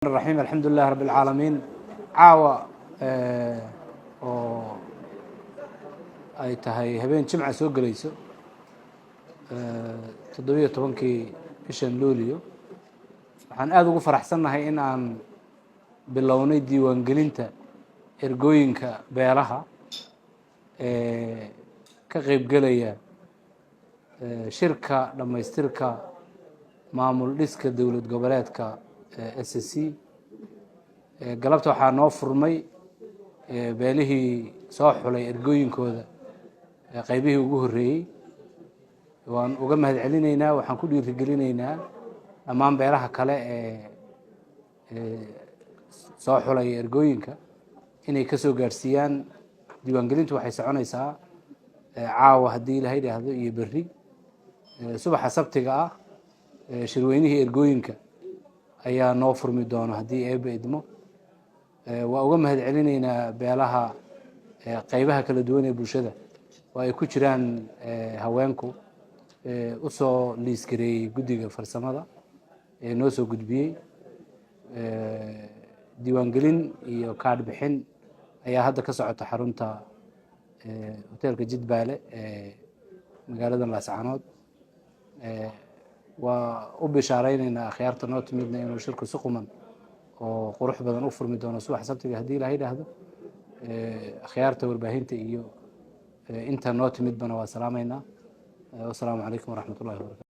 الرحيم الحمد لله رب العالمين caawa oo ay tahay habeen jimca soo galayso 17kii bishan Luulyo waxaan aad ugu faraxsanahay in aan bilownay diiwaangelinta ergooyinka beelaha ka qayb galaya shirka dhamaystirka maamul dhiska dawlad goboleedka SSC galabta waxaa noo furmay beelihii soo xulay ergooyinkooda qaybihii ugu horeeyay waan uga mahadcelinaynaa waxaan ku dhiirigelinaynaa dhammaan beelaha kale soo xulay ergooyinka inay ka soo gaarsiiyaan diiwaangelintu waxay soconaysaa caawa haddii Ilaahay yiraahdo iyo berri subaxa sabtiga ah shirweynihii ergooyinka ayaa noo furmi doona haddii eebba idmo waa uga mahadcelinaynaa beelaha qaybaha kala duwan ee bulshada oo ay ku jiraan haweenku u soo liis gareeyay guddiga farsamada ee noo soo gudbiyey diiwaangelin iyo kaadh bixin ayaa hadda ka socota xarunta hoteelka Jidbaale ee magaalada Laascaanood waa u bishaaraynaynaa akhyaarta noo timidna inuu shirku si quman oo qurux badan u furmi doono subax sabtiga haddii Ilaahay yiraahdo akhyaarta warbaahinta iyo inta noo timidbana waa salaamaynaa. Wassalaamu calaykum waraxmatullaahi wabarakaatuh.